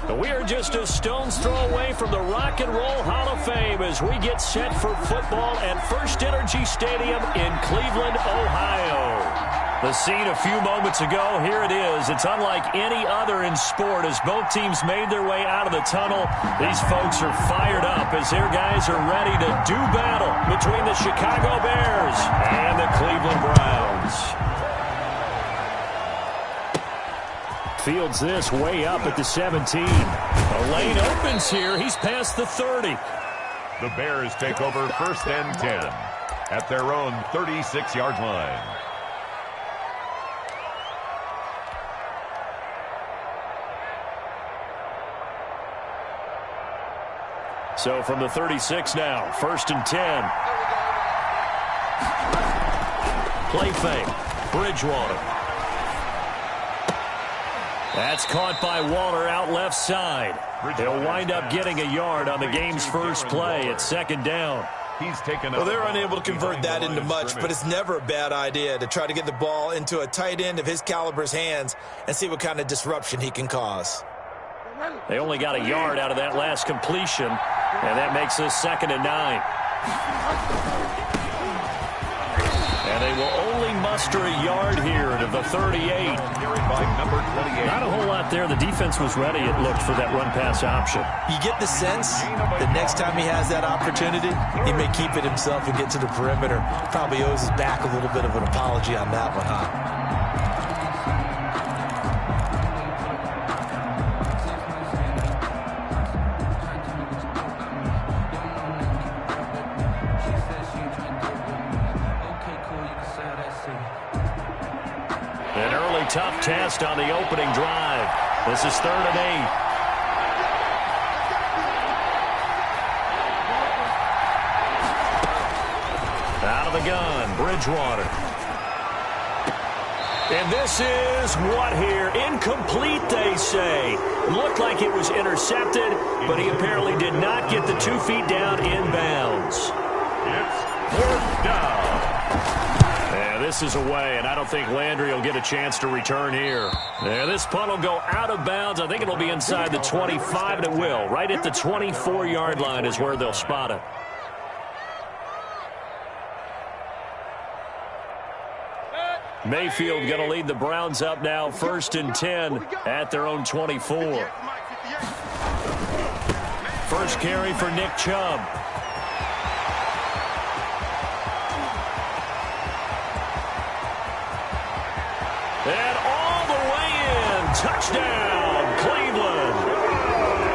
We are just a stone's throw away from the Rock and Roll Hall of Fame as we get set for football at First Energy Stadium in Cleveland, Ohio. The scene a few moments ago, here it is. It's unlike any other in sport as both teams made their way out of the tunnel. These folks are fired up as their guys are ready to do battle between the Chicago Bears and the Cleveland Browns. Fields this way up at the 17. A lane opens here. He's past the 30. The Bears take over first and 10 at their own 36-yard line. So from the 36 now, first and 10. Play fake. Bridgewater. That's caught by Waller out left side. They'll wind up getting a yard on the game's first play at second down. Well, they're unable to convert that into much, but it's never a bad idea to try to get the ball into a tight end of his caliber's hands and see what kind of disruption he can cause. They only got a yard out of that last completion, and that makes this second and 9. And they will only muster a yard here to the 38. Not a whole lot there. The defense was ready, it looked, for that run-pass option. You get the sense that next time he has that opportunity, he may keep it himself and get to the perimeter. Probably owes his back a little bit of an apology on that one, huh? Tough test on the opening drive. This is 3rd and 8. Out of the gun, Bridgewater. And this is what here? Incomplete, they say. Looked like it was intercepted, but he apparently did not get the 2 feet down inbounds. It's 4th down. This is away, and I don't think Landry will get a chance to return here. This punt will go out of bounds. I think it'll be inside the 25, and it will. Right at the 24-yard line is where they'll spot it. Mayfield going to lead the Browns up now, 1st and 10 at their own 24. First carry for Nick Chubb. And all the way in. Touchdown, Cleveland.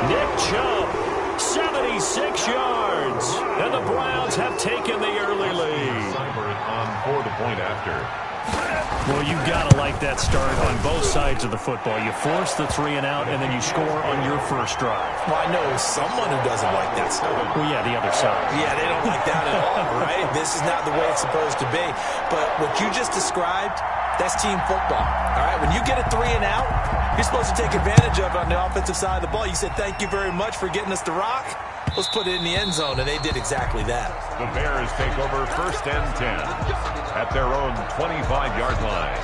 Nick Chubb, 76 yards. And the Browns have taken the early lead. On for the point after. Well, you've got to like that start on both sides of the football. You force the 3 and out, and then you score on your first drive. Well, I know someone who doesn't like that start. Well, yeah, the other side. Yeah, they don't like that at all, right? This is not the way it's supposed to be. But what you just described, that's team football, all right? When you get a 3 and out, you're supposed to take advantage of it on the offensive side of the ball. You said, thank you very much for getting us the rock. Let's put it in the end zone, and they did exactly that. The Bears take over first and 10 at their own 25-yard line.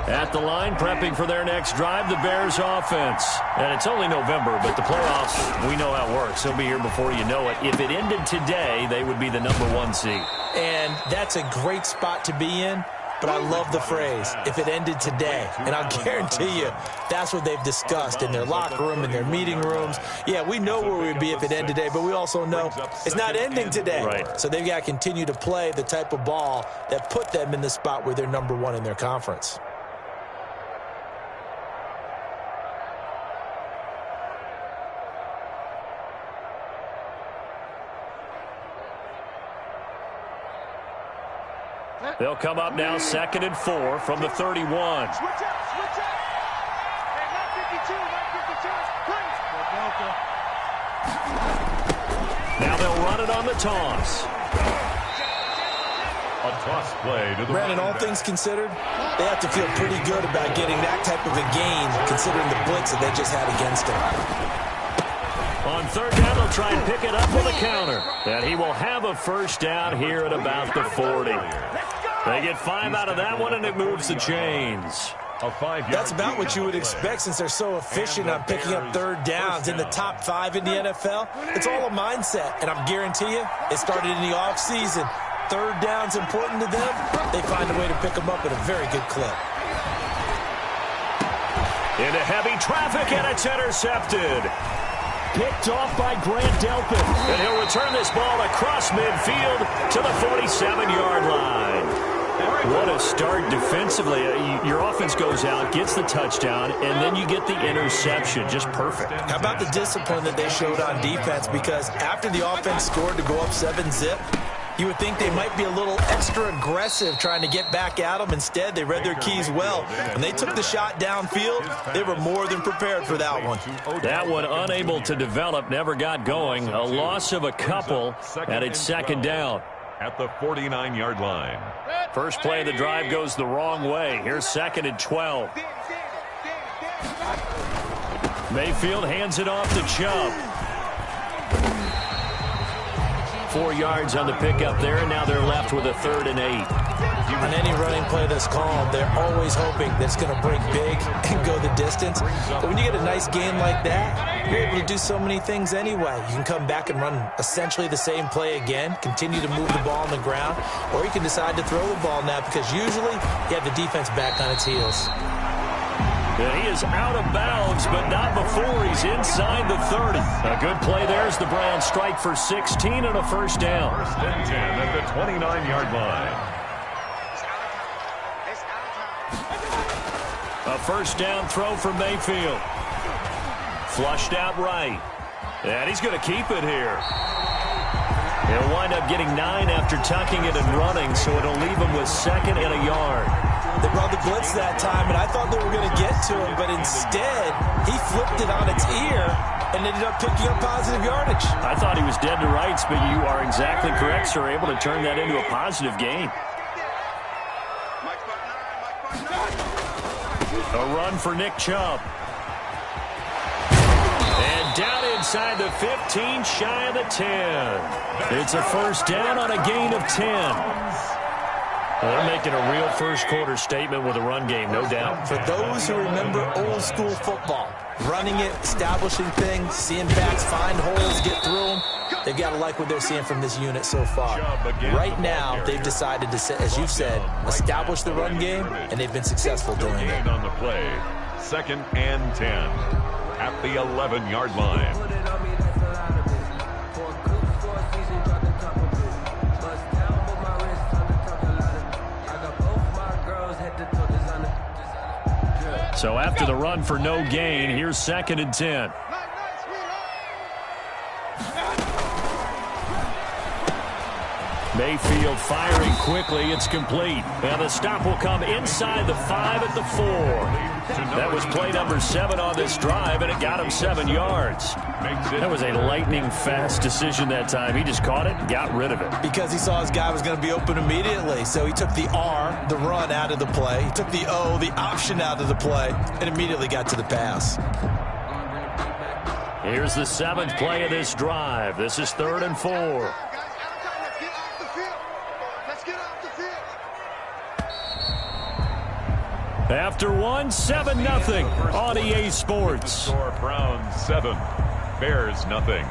At the line, prepping for their next drive, the Bears offense. And it's only November, but the playoffs, we know how it works. They'll be here before you know it. If it ended today, they would be the #1 seed. And that's a great spot to be in, but I love the phrase, if it ended today. And I'll guarantee you, that's what they've discussed in their locker room, in their meeting rooms. Yeah, we know where we'd be if it ended today, but we also know it's not ending today. Right. So they've got to continue to play the type of ball that put them in the spot where they're #1 in their conference. They'll come up now 2nd and 4 from the 31. Now they'll run it on the toss. A toss play to the Brandon, all things considered, they have to feel pretty good about getting that type of a gain, considering the blitz that they just had against them. On third down, they'll try and pick it up with a counter. And he will have a first down here at about the 40. They get 5 out of that one, and it moves the chains. That's about what you would expect since they're so efficient on picking up third downs in the top 5 in the NFL. It's all a mindset, and I'm guarantee you it started in the offseason. Third down's important to them. They find a way to pick them up at a very good clip. Into heavy traffic, and it's intercepted. Picked off by Grant Delpit. And he'll return this ball across midfield to the 47-yard line. What a start defensively. Your offense goes out, gets the touchdown, and then you get the interception. Just perfect. How about the discipline that they showed on defense? Because after the offense scored to go up 7-zip, you would think they might be a little extra aggressive trying to get back at them. Instead, they read their keys well. When they took the shot downfield, they were more than prepared for that one. That one unable to develop, never got going. A loss of a couple, and it's second down. At the 49-yard line. First play of the drive goes the wrong way. Here's 2nd and 12. Mayfield hands it off to Chubb. 4 yards on the pickup there, and now they're left with a 3rd and 8. On any running play that's called, they're always hoping that it's going to break big and go the distance. But when you get a nice game like that, you're able to do so many things anyway. You can come back and run essentially the same play again, continue to move the ball on the ground, or you can decide to throw the ball now because usually you have the defense back on its heels. And he is out of bounds, but not before he's inside the 30. A good play there as the Browns strike for 16 and a first down. 1st and 10 at the 29-yard line. A first down throw for Mayfield. Flushed out right. And he's going to keep it here. He'll wind up getting 9 after tucking it and running, so it'll leave him with 2nd and a yard. They brought the blitz that time, and I thought they were going to get to him, but instead, he flipped it on its ear and ended up picking up positive yardage. I thought he was dead to rights, but you are exactly correct, sir. Able to turn that into a positive gain. A run for Nick Chubb. And down inside the 15, shy of the 10. It's a first down on a gain of 10. Well, they're making a real first-quarter statement with a run game, no doubt. For those who remember old-school football, running it, establishing things, seeing backs find holes, get through them, they've got to like what they're seeing from this unit so far. Right now, they've decided to, as you've said, establish the run game, and they've been successful doing it. On the play, 2nd and 10 at the 11-yard line. So after the run for no gain, here's 2nd and 10. Mayfield firing quickly. It's complete. And the stop will come inside the 5 at the 4. That was play number 7 on this drive, and it got him 7 yards. That was a lightning-fast decision that time. He just caught it and got rid of it. Because he saw his guy was going to be open immediately. So he took the R, the run, out of the play. He took the O, the option, out of the play, and immediately got to the pass. Here's the 7th play of this drive. This is 3rd and 4. After 7-0 on EA Sports. Browns 7, Bears nothing.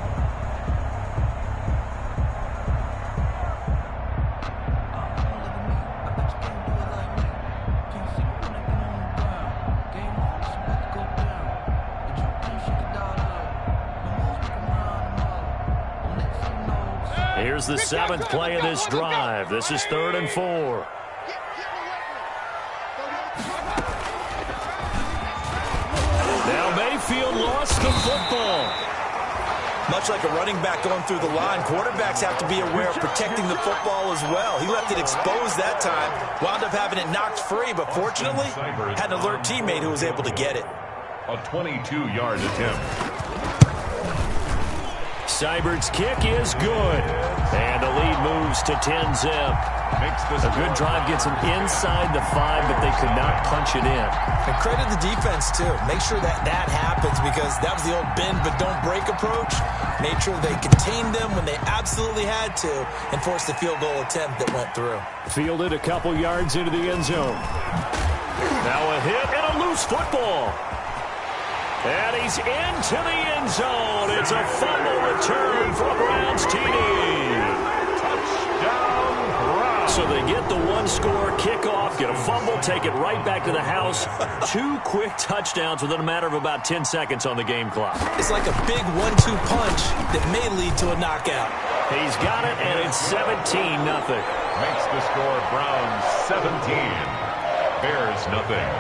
Here's the 7th play of this drive. This is 3rd and 4. Now Mayfield lost the football. Much like a running back going through the line, quarterbacks have to be aware of protecting the football as well. He left it exposed that time, wound up having it knocked free, but fortunately had an alert teammate who was able to get it. A 22-yard attempt. Seibert's kick is good. And the lead moves to 10-zip. A good drive gets them inside the 5, but they could not punch it in. And credit the defense, too. Make sure that happens, because that was the old bend but don't break approach. Made sure they contained them when they absolutely had to and forced the field goal attempt that went through. Fielded a couple yards into the end zone. Now a hit and a loose football. And he's into the end zone. It's a fumble return for a Browns TD. Touchdown, Browns. So they get the one-score kickoff, get a fumble, take it right back to the house. 2 quick touchdowns within a matter of about 10 seconds on the game clock. It's like a big 1-2 punch that may lead to a knockout. He's got it, and it's 17-0. Makes the score Browns 17. Bears nothing.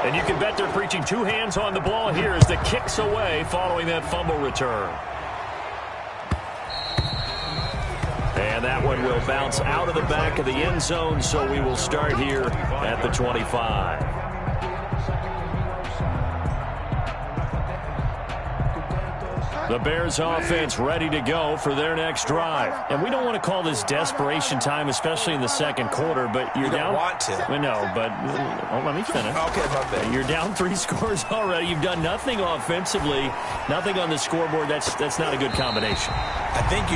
And you can bet they're preaching 2 hands on the ball here as the kick's away following that fumble return. And that one will bounce out of the back of the end zone, so we will start here at the 25. The Bears offense ready to go for their next drive. And we don't want to call this desperation time, especially in the second quarter, but you're down. You don't want to. We know, but let me finish. Okay, my bad. You're down 3 scores already. You've done nothing offensively, nothing on the scoreboard. That's not a good combination. I think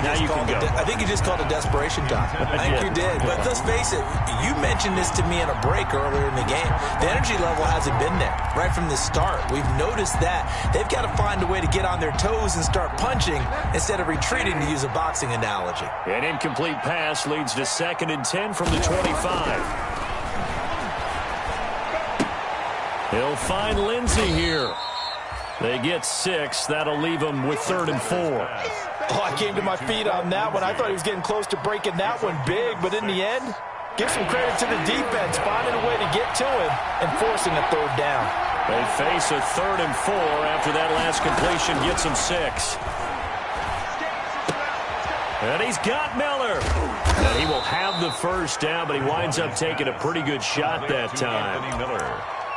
you just called it desperation time. I think you did. But let's face it, you mentioned this to me in a break earlier in the game. The energy level hasn't been there right from the start. We've noticed that. They've got to find a way to get on their toes and start punching instead of retreating, to use a boxing analogy. An incomplete pass leads to 2nd and 10 from the 25. He'll find Lindsey here. They get 6. That'll leave them with 3rd and 4. Oh, I came to my feet on that one. I thought he was getting close to breaking that one big, but in the end, give some credit to the defense, finding a way to get to him and forcing a 3rd down. They face a 3rd and 4 after that last completion gets them 6. And he's got Miller. And he will have the first down, but he winds up taking a pretty good shot that time.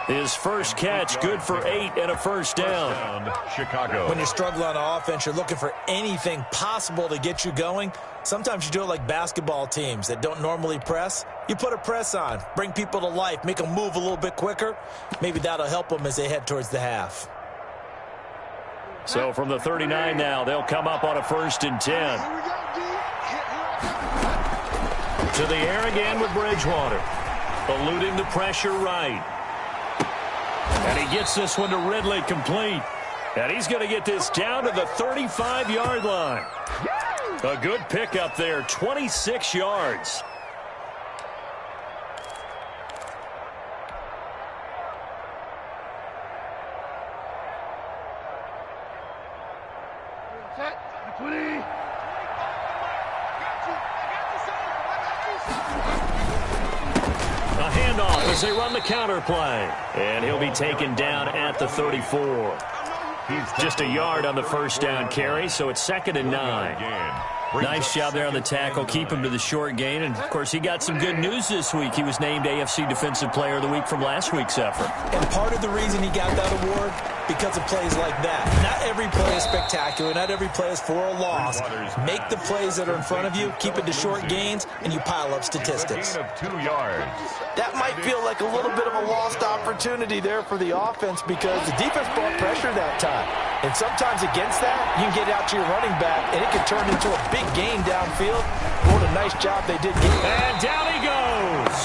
His first catch, good for 8 and a first down. Chicago. When you're struggling on offense, you're looking for anything possible to get you going. Sometimes you do it like basketball teams that don't normally press. You put a press on, bring people to life, make them move a little bit quicker. Maybe that'll help them as they head towards the half. So from the 39 now, they'll come up on a 1st and 10. To the air again with Bridgewater. Eluding the pressure right. And he gets this one to Ridley complete. And he's going to get this down to the 35-yard line. A good pickup there, 26 yards. A handoff as they run the counter play. And he'll be taken down at the 34. Just a yard on the first down carry, so it's 2nd and 9. Nice job there on the tackle. Keep him to the short gain. And, of course, he got some good news this week. He was named AFC Defensive Player of the Week from last week's effort. And part of the reason he got that award, because of plays like that. Not every play is spectacular. Not every play is for a loss. Make the plays that are in front of you, keep it to short gains, and you pile up statistics. Of 2 yards. That might feel like a little bit of a lost opportunity there for the offense because the defense brought pressure that time. And sometimes against that, you can get out to your running back, and it can turn into a big gain downfield. What a nice job they did get. And down he goes.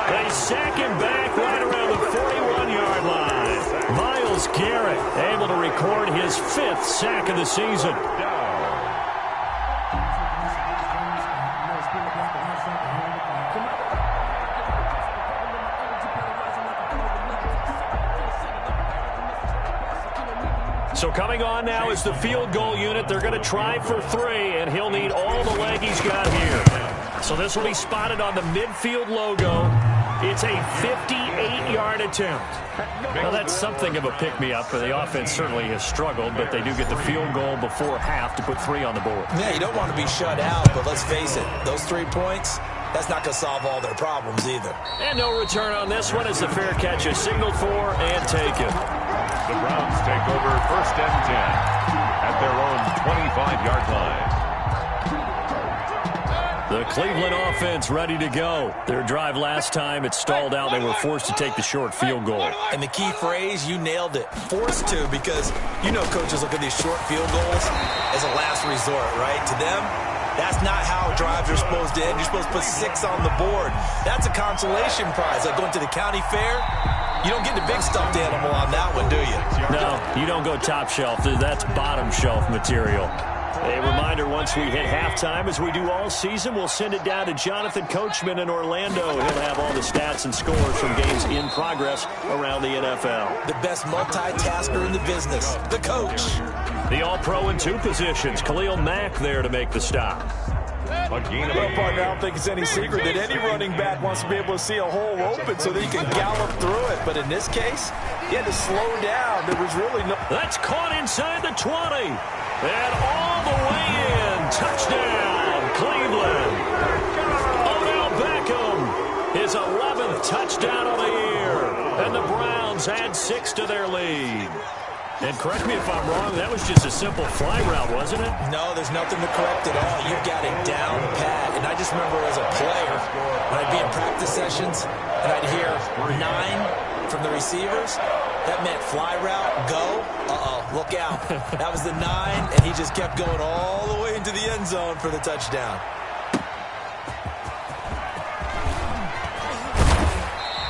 They sack him back right around the 41-yard line. Myles Garrett able to record his 5th sack of the season. So coming on now is the field goal unit. They're going to try for 3, and he'll need all the leg he's got here. So this will be spotted on the midfield logo. It's a 58-yard attempt. Now, that's something of a pick-me-up, for the offense certainly has struggled, but they do get the field goal before half to put 3 on the board. Yeah, you don't want to be shut out, but let's face it, those 3 points, that's not going to solve all their problems either. And no return on this one as the fair catch is signaled for and taken. The Browns take over 1st and 10. at their own 25-yard line. The Cleveland offense ready to go. Their drive last time, it stalled out. They were forced to take the short field goal. And the key phrase, you nailed it, forced to, because you know coaches look at these short field goals as a last resort, right? To them, that's not how drives are supposed to end. You're supposed to put 6 on the board. That's a consolation prize. Like going to the county fair, you don't get the big stuffed animal on that one, do you? No, you don't go top shelf. That's bottom shelf material. A reminder, once we hit halftime, as we do all season, we'll send it down to Jonathan Coachman in Orlando. He'll have all the stats and scores from games in progress around the NFL. The best multitasker in the business, the coach. The all-pro in 2 positions. Khalil Mack there to make the stop. Well, partner, I don't think it's any secret that any running back wants to be able to see a hole open so that he can gallop through it. But in this case, he had to slow down. There was really no... That's caught inside the 20. And all the way in. Touchdown, Cleveland. Odell Beckham, his 11th touchdown of the year. And the Browns add 6 to their lead. And correct me if I'm wrong, that was just a simple fly route, wasn't it? No, there's nothing to correct at all. You've got it down pat. And I just remember as a player, when I'd be in practice sessions, and I'd hear 9 from the receivers, that meant fly route, go, look out. That was the 9, and he just kept going all the way into the end zone for the touchdown.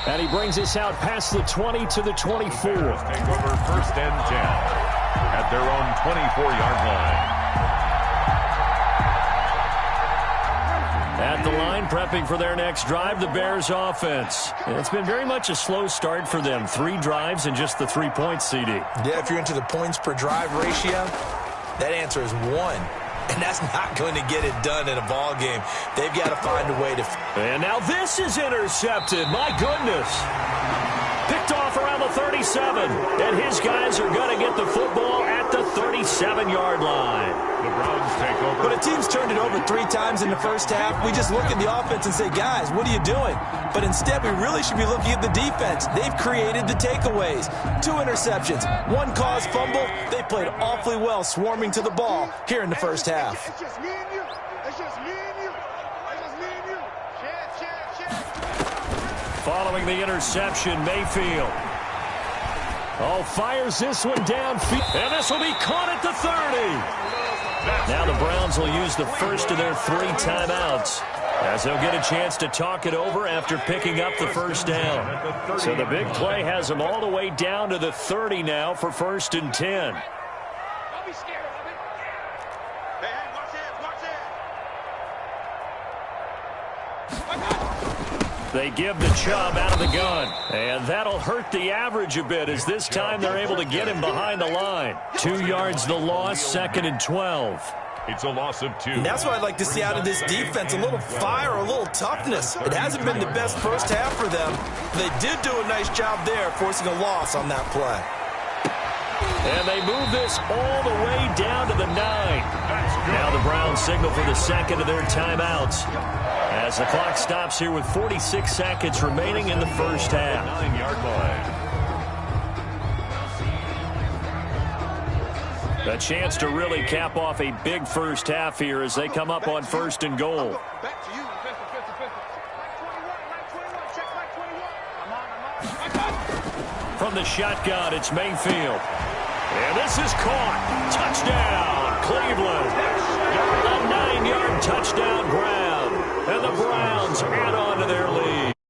And he brings us out past the 20 to the 24. Take over first and 10 at their own 24-yard line. At the line, prepping for their next drive, the Bears offense. And it's been very much a slow start for them. 3 drives and just the 3 points, CD. Yeah, if you're into the points per drive ratio, that answer is 1. And that's not going to get it done in a ball game. They've got to find a way to... And now this is intercepted. My goodness. Picked off around the 37. And his guys are going to get the football at the 37-yard line. The Browns take over. When a team's turned it over 3 times in the first half, we just look at the offense and say, guys, what are you doing? But instead, we really should be looking at the defense. They've created the takeaways. 2 interceptions, 1 caused fumble. They played awfully well swarming to the ball here in the first half. It's just me and you. It's just me and you. It's just me and you. Check. Following the interception, Mayfield. Oh, fires this one downfield. And this will be caught at the 30. Now the Browns will use the first of their 3 timeouts, as they'll get a chance to talk it over after picking up the first down. So the big play has them all the way down to the 30 now for first and 10. Don't be scared of it. Hey, watch it. They give the Chubb out of the gun, and that'll hurt the average a bit, as this time they're able to get him behind the line. 2 yards the loss, 2nd and 12. It's a loss of 2. And that's what I'd like to see out of this defense, a little fire, a little toughness. It hasn't been the best first half for them. They did do a nice job there, forcing a loss on that play. And they move this all the way down to the 9. Now the Browns signal for the second of their timeouts, as the clock stops here with 46 seconds remaining in the first half. 9-yard line. A chance to really cap off a big first half here as they come up on first and goal. Back to you. Check back 21. From the shotgun, it's Mayfield. And this is caught. Touchdown.